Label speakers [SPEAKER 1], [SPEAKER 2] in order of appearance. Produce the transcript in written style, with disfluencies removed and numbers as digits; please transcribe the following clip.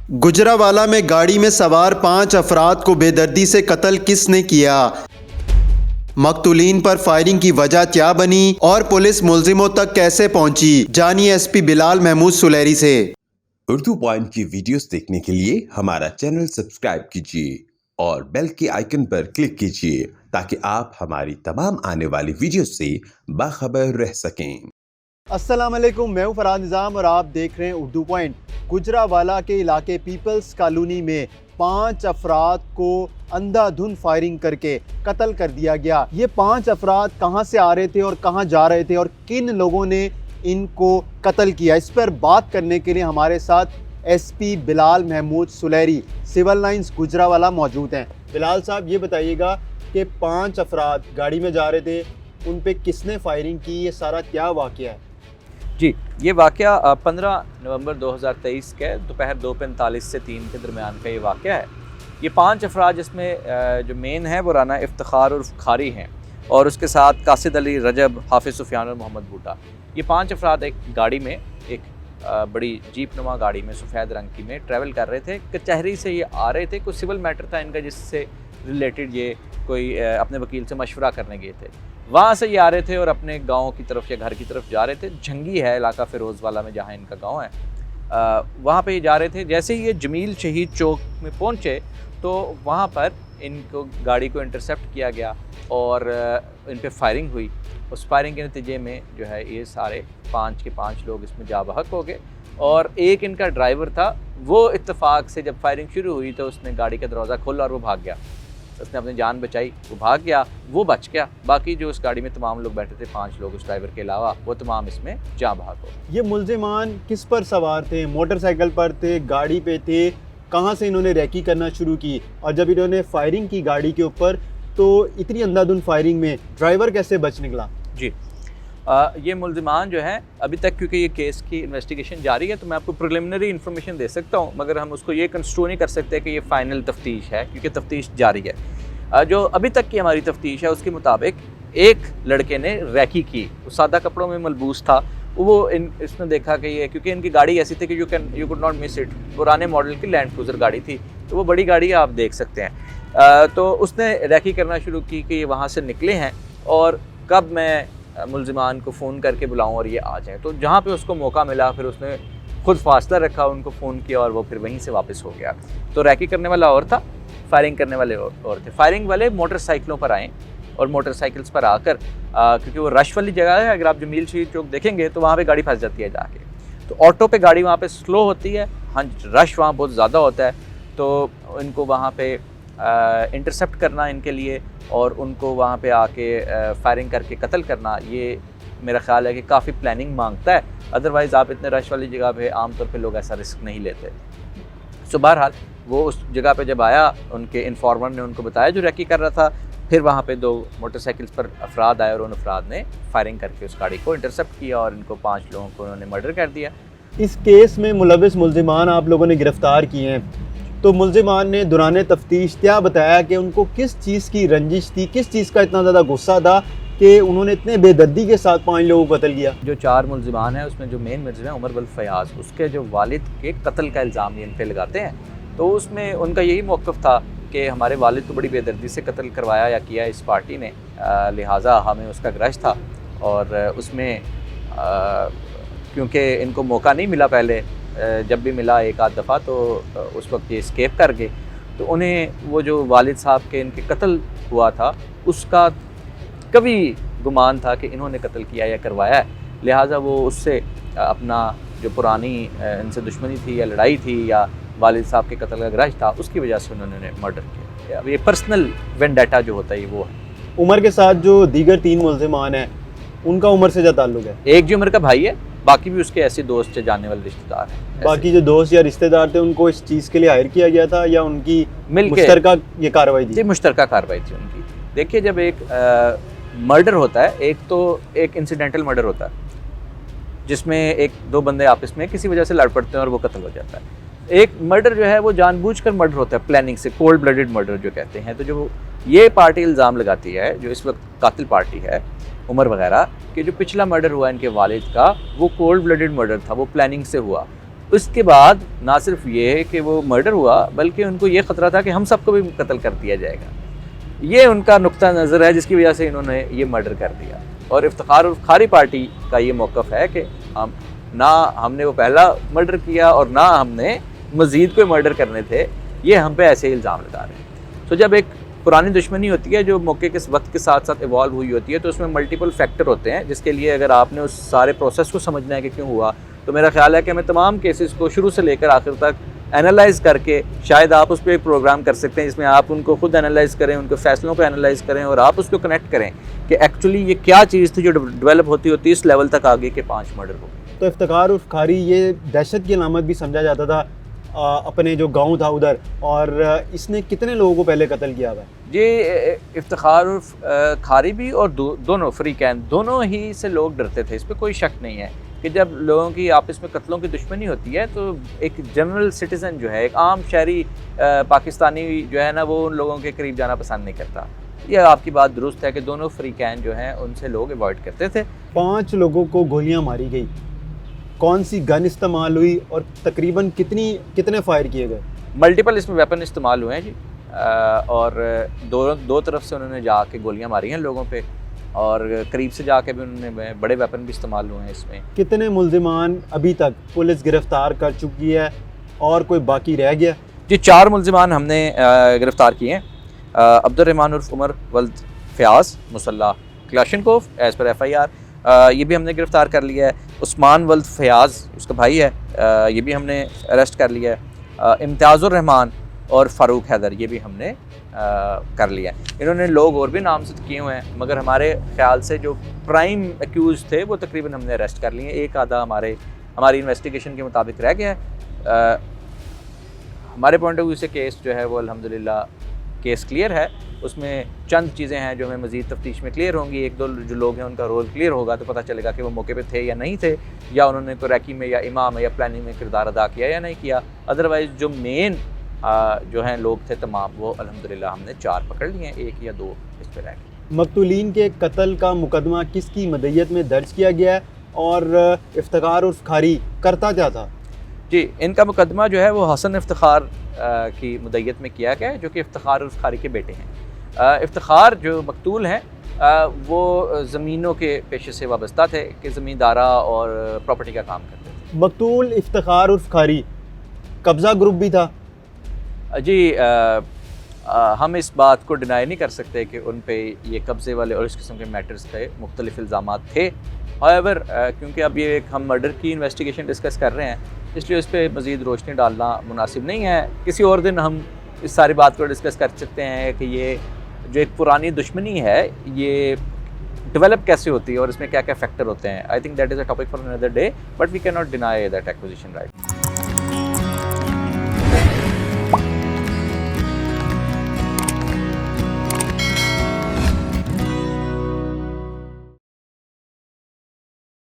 [SPEAKER 1] गुजरावाला में गाड़ी में सवार 5 अफराद को बेदर्दी से कत्ल किसने किया? मकतूलीन पर फायरिंग की वजह क्या बनी और पुलिस मुलजिमों तक कैसे पहुंची? जानिए एसपी बिलाल महमूद सुलेरी से।
[SPEAKER 2] उर्दू पॉइंट की वीडियोस देखने के लिए हमारा चैनल सब्सक्राइब कीजिए और बेल के आइकन पर क्लिक कीजिए ताकि आप हमारी तमाम आने वाली वीडियोस से बाखबर रह सकें।
[SPEAKER 1] अस्सलाम वालेकुम, मैं हूं फरहाद निज़ाम और आप देख रहे हैं उर्दू पॉइंट। गुजरावाला के इलाके पीपल्स कॉलोनी में 5 अफराद को अंधाधुंध फायरिंग करके कत्ल कर दिया गया। ये 5 अफराद कहां से आ रहे थे और कहां जा रहे थे और किन लोगों ने इनको कत्ल किया, इस पर बात करने के लिए हमारे साथ SP Bilal Mahmood Suleri Civil Lines Gujranwala मौजूद हैं। बिलाल साहब, ये बताइएगा कि 5 अफराद गाड़ी में जा रहे थे, उन पे किसने फायरिंग की, ये सारा क्या वाक़या है?
[SPEAKER 3] जी, ये वाक़या 15 नवंबर 2023 के दोपहर 2:45 से 3 के दरमियान का ये वाक़या है। ये 5 अफराद जिसमें जो मेन है वो राना इफ्तिखार और खारी हैं और उसके साथ कासिद अली, रजब, हाफिज़ सुफियान और मोहम्मद बूटा। ये 5 अफराद एक गाड़ी में, एक बड़ी जीप नुमा गाड़ी में सफ़ेद रंग की में ट्रैवल कर रहे थे। कचहरी से ये आ रहे थे, कोई सिविल मैटर था इनका जिससे रिलेटेड ये कोई अपने वकील से मशवरा करने गए थे। वहाँ से ये आ रहे थे और अपने गांव की तरफ या घर की तरफ जा रहे थे। झंगी है इलाका फ़िरोज़वाला में जहाँ इनका गांव है, वहाँ पे ये जा रहे थे। जैसे ही ये जमील शहीद चौक में पहुँचे तो वहाँ पर इनको गाड़ी को इंटरसेप्ट किया गया और इन पे फायरिंग हुई। उस फायरिंग के नतीजे में जो है ये सारे 5 के 5 लोग इसमें जा बहक हो गए और एक इनका ड्राइवर था, वो इत्तेफाक से जब फायरिंग शुरू हुई तो उसने गाड़ी का दरवाज़ा खोला और वो भाग गया। उसने अपनी जान बचाई, वो भाग गया, वो बच गया। बाकी जो उस गाड़ी में तमाम लोग बैठे थे, 5 लोग उस ड्राइवर के अलावा, वो तमाम इसमें जाँ बहक हो।
[SPEAKER 1] ये मुल्जिमान किस पर सवार थे? मोटरसाइकिल पर थे, गाड़ी पे थे? कहाँ से इन्होंने रैकी करना शुरू की और जब इन्होंने फायरिंग की गाड़ी के ऊपर तो इतनी अंधाधुंध फायरिंग में ड्राइवर कैसे बच निकला?
[SPEAKER 3] जी, ये मुल्जिमान जो है अभी तक, क्योंकि ये केस की इन्वेस्टिगेशन जारी है तो मैं आपको प्रिलिमिनरी इन्फॉर्मेशन दे सकता हूँ, मगर हम उसको ये कंस्ट्रू नहीं कर सकते कि ये फ़ाइनल तफ्तीश है, क्योंकि तफ्तीश जारी है। जो अभी तक की हमारी तफ्तीश है उसके मुताबिक एक लड़के ने रैकी की, वो सादा कपड़ों में मलबूस था। वो इसने देखा कि ये, क्योंकि इनकी गाड़ी ऐसी थी कि you could not miss it, पुराने मॉडल की लैंड क्रूज़र गाड़ी थी, तो वो बड़ी गाड़ी आप देख सकते हैं। तो उसने रैकी करना शुरू की कि ये वहाँ से निकले हैं और कब मैं मुल्जिमान को फ़ोन करके बुलाऊं और ये आ जाए। तो जहाँ पे उसको मौका मिला फिर उसने खुद फासला रखा, उनको फ़ोन किया और वो फिर वहीं से वापस हो गया। तो रैकी करने वाला और था, फायरिंग करने वाले और थे। फायरिंग वाले मोटरसाइकिलों पर आए और मोटरसाइकिल्स पर आकर, क्योंकि वो रश वाली जगह है, अगर आप जमील शहीद चौक देखेंगे तो वहाँ पे गाड़ी फंस जाती है जाके। तो ऑटो पे गाड़ी वहाँ पे स्लो होती है, हाँ, रश वहाँ बहुत ज़्यादा होता है, तो इनको वहाँ पे इंटरसेप्ट करना इनके लिए और उनको वहाँ पे आके फायरिंग करके कत्ल करना, ये मेरा ख़्याल है कि काफ़ी प्लानिंग मांगता है। अदरवाइज़ आप इतने रश वाली जगह पे आमतौर पे लोग ऐसा रिस्क नहीं लेते। सो बहरहाल वो उस जगह पे जब आया, उनके इन्फॉर्मर ने उनको बताया जो रैकी कर रहा था, फिर वहाँ पे 2 मोटरसाइकिल्स पर अफराद आए और उन अफराद ने फायरिंग करके उस गाड़ी को इंटरसेप्ट किया और इनको 5 लोगों को उन्होंने मर्डर कर दिया।
[SPEAKER 1] इस केस में मुलविस मुल्जिमान आप लोगों ने गिरफ़्तार किए हैं, तो मुल्जिमान ने दौरान तफ्तीश क्या बताया कि उनको किस चीज़ की रंजिश थी, किस चीज़ का इतना ज़्यादा गुस्सा था कि उन्होंने इतने बेदर्दी के साथ 5 लोगों को कत्ल किया?
[SPEAKER 3] जो 4 मुल्जिमान हैं उसमें जो मेन मुल्जिम है उमर वल फयाज़, उसके जो वालिद के कत्ल का इल्ज़ाम इन पे लगाते हैं, तो उसमें उनका यही मौक़िफ़ था कि हमारे वालिद तो बड़ी बेदर्दी से कत्ल करवाया या किया इस पार्टी ने, लिहाजा हमें उसका ग्रज था और उसमें क्योंकि इनको मौका नहीं मिला पहले, जब भी मिला एक आध दफ़ा तो उस वक्त ये एस्केप कर गए, तो उन्हें वो जो वालिद साहब के इनके कत्ल हुआ था उसका कभी गुमान था कि इन्होंने कत्ल किया या करवाया है, लिहाजा वो उससे अपना जो पुरानी इनसे दुश्मनी थी या लड़ाई थी या वालिद साहब के कत्ल का ग्रज था, उसकी वजह से उन्होंने मर्डर किया। अब ये पर्सनल वेंडेटा जो होता है वो है।
[SPEAKER 1] उमर के साथ जो दीगर 3 मुल्जिमान हैं उनका उमर से क्या ताल्लुक़ है?
[SPEAKER 3] एक जो उमर का भाई है, बाकी भी उसके ऐसे दोस्त जानने वाले रिश्तेदार हैं।
[SPEAKER 1] बाकी जो दोस्त या रिश्तेदार थे उनको इस चीज़ के लिए हायर किया गया था या उनकी
[SPEAKER 3] मिलके
[SPEAKER 1] मुश्तरका ये कार्रवाई थी?
[SPEAKER 3] मुश्तरका कार्रवाई थी उनकी। देखिए, जब एक मर्डर होता है, एक तो एक इंसिडेंटल मर्डर होता है जिसमें 1-2 बंदे आपस में किसी वजह से लड़ पड़ते हैं और वो कत्ल हो जाता है। एक मर्डर जो है वो जानबूझकर मर्डर होता है, प्लानिंग से, कोल्ड ब्लडेड मर्डर जो कहते हैं। तो जो ये पार्टी इल्ज़ाम लगाती है, जो इस वक्त कातिल पार्टी है उमर वगैरह, कि जो पिछला मर्डर हुआ इनके वालिद का वो कोल्ड ब्लडेड मर्डर था, वो प्लानिंग से हुआ। उसके बाद ना सिर्फ ये कि वो मर्डर हुआ, बल्कि उनको ये ख़तरा था कि हम सबको भी कत्ल कर दिया जाएगा। ये उनका नुक्ता नज़र है जिसकी वजह से इन्होंने ये मर्डर कर दिया। और इफ्तिखार उर्फ खारी पार्टी का ये मौक़िफ़ है कि हम ना हमने वो पहला मर्डर किया और ना हमने मज़ीद कोई मर्डर करने थे, ये हम पे ऐसे इल्ज़ाम लगा रहे हैं। तो जब एक पुरानी दुश्मनी होती है जो मौके के वक्त के साथ साथ इवॉल्व हुई होती है, तो उसमें मल्टीपल फैक्टर होते हैं, जिसके लिए अगर आपने उस सारे प्रोसेस को समझना है कि क्यों हुआ, तो मेरा ख्याल है कि हमें तमाम केसेस को शुरू से लेकर आखिर तक एनालाइज़ करके शायद आप उस पर एक प्रोग्राम कर सकते हैं जिसमें आप उनको खुद एनालाइज़ करें, उनके फैसलों को एनालाइज़ करें और आप उसको कनेक्ट करें कि एक्चुअली ये क्या चीज़ थी जो डेवलप होती होती इस लेवल तक आगे के 5 मर्डर हो गए।
[SPEAKER 1] तो इफ्तिखार उर्फ खारी ये दहशत की अलामत भी समझा जाता था अपने जो गांव था उधर, और इसने कितने लोगों को पहले कत्ल किया था?
[SPEAKER 3] ये इफ्तिखार उर्फ खारी भी और दोनों फ्रीकैन दोनों ही से लोग डरते थे, इस पर कोई शक नहीं है कि जब लोगों की आपस में कत्लों की दुश्मनी होती है तो एक जनरल सिटीज़न जो है, एक आम शहरी पाकिस्तानी जो है ना, वो उन लोगों के करीब जाना पसंद नहीं करता। यह आपकी बात दुरुस्त है कि दोनों फ्रीकैन जो हैं उनसे लोग अवॉइड करते थे।
[SPEAKER 1] 5 लोगों को गोलियां मारी गई, कौन सी गन इस्तेमाल हुई और तकरीबन कितने फायर किए गए?
[SPEAKER 3] मल्टीपल इसमें वेपन इस्तेमाल हुए हैं जी, और दो तरफ से उन्होंने जाके गोलियां मारी हैं लोगों पे, और करीब से जाके भी उन्होंने बड़े वेपन भी इस्तेमाल हुए हैं इसमें।
[SPEAKER 1] कितने मुल्जिमान अभी तक पुलिस गिरफ्तार कर चुकी है और कोई बाकी रह गया?
[SPEAKER 3] जी 4 मुल्जिमान हमने गिरफ़्तार किए हैं। अब्दुर्रहमान उर्फ उमर वल्द फ़याज़ मुसल्ला क्लाशनकोफ एज़ पर FIR, ये भी हमने गिरफ़्तार कर लिया है। उस्मान वल्द फ़याज़ उसका भाई है, ये भी हमने अरेस्ट कर लिया है। इम्तियाज़ुर रहमान और फ़ारूक हैदर ये भी हमने कर लिया है। इन्होंने लोग और भी नामज़द किए हुए हैं, मगर हमारे ख़्याल से जो प्राइम एक्यूज़ थे वो तकरीबन हमने अरेस्ट कर लिए हैं। एक आधा हमारी इन्वेस्टिगेशन के मुताबिक रह गया है। हमारे पॉइंट ऑफ व्यू से केस जो है वो अल्हम्दुलिल्लाह केस क्लियर है। उसमें चंद चीज़ें हैं जो हमें मज़ीद तफ्तीश में क्लियर होंगी। 1-2 जो लोग हैं उनका रोल क्लियर होगा तो पता चलेगा कि वो मौके पे थे या नहीं थे, या उन्होंने कोई रैकी में या इमाम या प्लानिंग में किरदार अदा किया या नहीं किया। अदरवाइज़ जो मेन जो हैं लोग थे तमाम, वो अल्हम्दुलिल्लाह हमने 4 पकड़ लिए हैं, 1 या 2 इस पर रह गए।
[SPEAKER 1] मकतूलीन के कत्ल का मुकदमा किसकी मदय्यत में दर्ज किया गया है और इफ्तिखार उर्फ खारी करता क्या था?
[SPEAKER 3] जी, इनका मुकदमा जो है वो हसन इफ्तिखार की मदय्यत में किया गया है, जो कि इफ्तिखार उर्फ खारी के बेटे हैं। इफ्तिखार जो मकतूल हैं वो ज़मीनों के पेशे से वाबस्ता थे कि ज़मींदारा और प्रॉपर्टी का काम करते थे।
[SPEAKER 1] मकतूल इफ्तिखार उर्फ खारी कब्ज़ा ग्रुप भी था?
[SPEAKER 3] जी हम इस बात को डिनाई नहीं कर सकते कि उन पे ये कब्ज़े वाले और इस किस्म के मैटर्स थे, मुख्तलिफ इल्ज़ामात थे। हाउएवर क्योंकि अब ये एक हम मर्डर की इन्वेस्टिगेशन डिस्कस कर रहे हैं, इसलिए उस पर मज़ीद रोशनी डालना मुनासिब नहीं है। किसी और दिन हम इस सारी बात को डिस्कस कर सकते हैं कि ये जो एक पुरानी दुश्मनी है ये डेवलप कैसे होती है और इसमें क्या क्या फैक्टर होते हैं। I think that is a topic for another day, but we can not deny that acquisition right.